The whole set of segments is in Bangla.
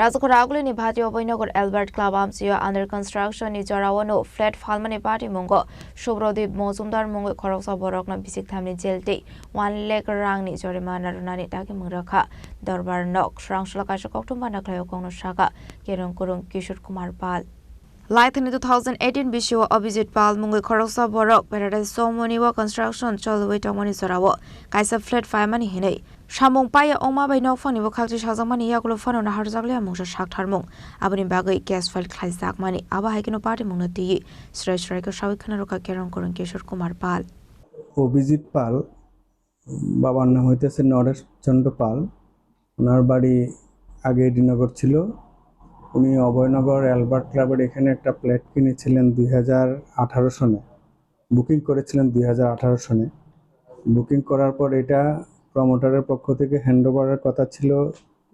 Rajakor Agli ni Bhati Oboynagar Albert Club Amsio under construction ni Jorawano flat Falmani Party Mungo Shubrodip Mozumdar Mungo Koroksa Borokna Bisik Tamni Jelte 1 lakh rang ni Jorimana Runani Taki Muraka Darbar Nok Shrang Shlakasha Koktumana Klayokono Shaka Kerung Kurung Kishur Kumar Pal Light in 2018 Bishu Abhijit Pal Mungo Koroksa Borok Paradise Somoniwa construction Cholway Tomoni Sorawo Kaisa flat Famani Hine Shamung Paya Oma by no funny vocality Shazamani Yakulo Fun on a Harzaglia Musha Shaktar Mung, Abani Bagai gas file Klaisak money, Abba Hikino Party Munati, Stretch Striker Shawikanaroka Keron Kurun Kishur Kumar Pal. Abhijit পাল বাবার নাম হইতেছে নরেশ চন্দ্র পাল ওনার বাড়ি আগে ডিনগর ছিল উনি অভয়নগর অ্যালবার্ট ক্লাবের এখানে একটা ফ্ল্যাট কিনেছিলেন 2018 সনে বুকিং করেছিলেন 2018 সনে বুকিং করার পর এটা প্রমোটারের পক্ষ থেকে হ্যান্ডওভারের কথা ছিল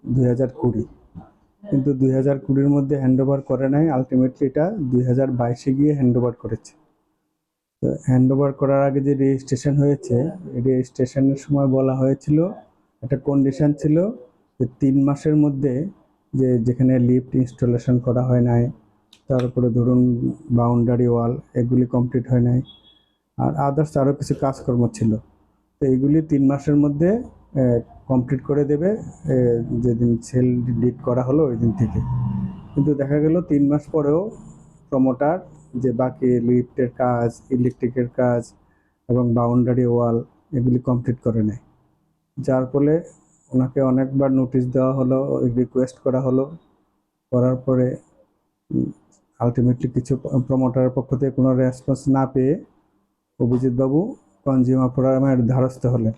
2020 কিন্তু 2020 এর মধ্যে হ্যান্ডওভার করে নাই আলটিমেটলি এটা 2022 এ গিয়ে হ্যান্ডওভার করেছে তো হ্যান্ডওভার করার আগে যে রেজিস্ট্রেশন হয়েছে রেজিস্ট্রেশনের সময় বলা হয়েছিল একটা কন্ডিশন ছিল যে 3 মাসের মধ্যে যেখানে লিফট ইনস্টলেশন করা হয় নাই তারপরে ধরুন বাউন্ডারি ওয়াল এগুলি কমপ্লিট হয় নাই আর আদার্স আরও কিছু কাজকর্ম ছিল তো এইগুলি 3 মাসের মধ্যে কমপ্লিট করে দেবে যেদিন সেল ডিড করা হলো ওই দিন থেকে কিন্তু দেখা গেল 3 মাস পরেও প্রমোটার যে বাকি লিফটের কাজ ইলেকট্রিকের কাজ এবং বাউন্ডারি ওয়াল এগুলি কমপ্লিট করে নেয় যার ফলে ওনাকে অনেকবার নোটিশ দেওয়া হলো রিকোয়েস্ট করা হলো করার পরে আলটিমেটলি কিছু প্রমোটারের পক্ষ থেকে কোনো রেসপন্স না পেয়ে অভিজিৎ বাবু কনজিউমার ফোরামের দ্বারস্থ হলেন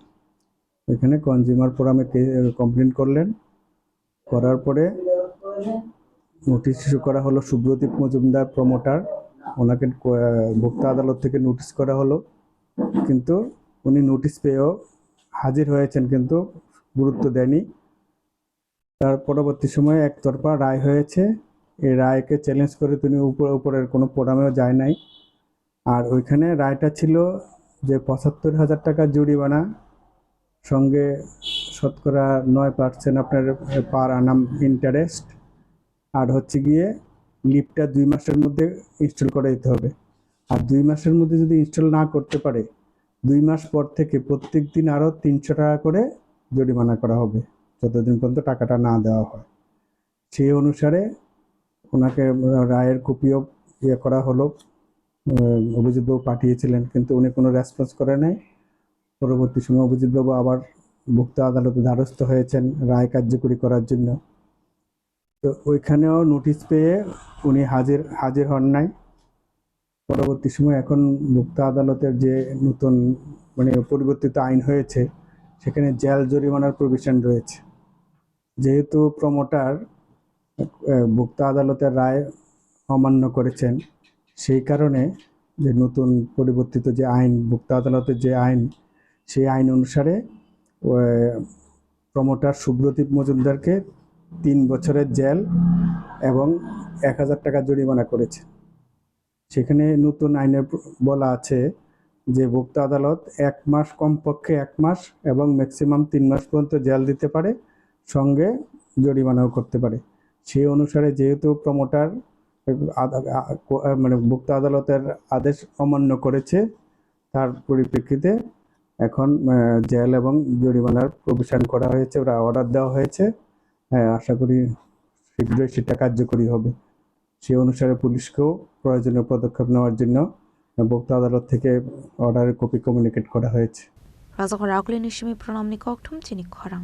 এখানে কনজিউমার ফোরামে কমপ্লেন করলেন করার পরে নোটিশ ইস্যু করা হলো সুব্রদীপ মজুমদার প্রমোটার ওনাকে ভোক্তা আদালত থেকে নোটিশ করা হলো কিন্তু উনি নোটিশ পেয়েও হাজির হয়েছেন কিন্তু গুরুত্ব দেয়নি তার পরবর্তী সময়ে একতরফা রায় হয়েছে এই রায়কে চ্যালেঞ্জ করে তিনি উপরের কোনো ফোরামেও যায় নাই আর ওইখানে রায়টা ছিল যে ৭৫,০০০ টাকা জরিমানা সঙ্গে শতকরা ৯% আপনার পার আনাম ইন্টারেস্ট আর হচ্ছে গিয়ে লিফটটা 2 মাসের মধ্যে ইনস্টল করে দিতে হবে আর 2 মাসের মধ্যে যদি ইনস্টল না করতে পারে 2 মাস পর থেকে প্রত্যেক দিন আরও ৩০০ টাকা করে জরিমানা করা হবে যতদিন পর্যন্ত টাকাটা না দেওয়া হয় সেই অনুসারে ওনাকে রায়ের কপিও করা হলো অভিজিৎবাবু পাঠিয়েছিলেন কিন্তু উনি কোনো রেসপন্স করে নাই পরবর্তী সময় অভিজিৎবাবু আবার ভোক্তা আদালতে দ্বারস্থ হয়েছেন রায় কার্যকরী করার জন্য তো ওইখানেও নোটিশ পেয়ে উনি হাজির হন নাই পরবর্তী সময় এখন ভোক্তা আদালতের যে নতুন পরিবর্তিত আইন হয়েছে সেখানে জেল জরিমানার প্রভিশন রয়েছে যেহেতু প্রমোটার ভোক্তা আদালতের রায় অমান্য করেছেন সেই কারণে যে নতুন পরিবর্তিত যে আইন ভোক্তা আদালতের যে আইন সেই আইন অনুসারে প্রমোটার সুব্রদীপ মজুমদারকে 3 বছরের জেল এবং ১,০০০ টাকা জরিমানা করেছে সেখানে নতুন আইনে বলা আছে যে ভোক্তা আদালত 1 মাস কমপক্ষে 1 মাস এবং ম্যাক্সিমাম 3 মাস পর্যন্ত জেল দিতে পারে সঙ্গে জরিমানাও করতে পারে সেই অনুসারে যেহেতু প্রমোটার ভোক্তা আদালতের আদেশ অমান্য করেছে তার পরিপ্রেক্ষিতে এখন জেল এবং জরিমানার প্রভিশন করা হয়েছে ওরা অর্ডার দেওয়া হয়েছে আশা করি শীঘ্রই সেটা কার্যকরী হবে সেই অনুসারে পুলিশকেও প্রয়োজনীয় পদক্ষেপ নেওয়ার জন্য ভোক্তা আদালত থেকে অর্ডারের কপি কমিউনিকেট করা হয়েছে রাজাকর আকুলি নিশিমি প্রণাম নিকটম চিনি খরাং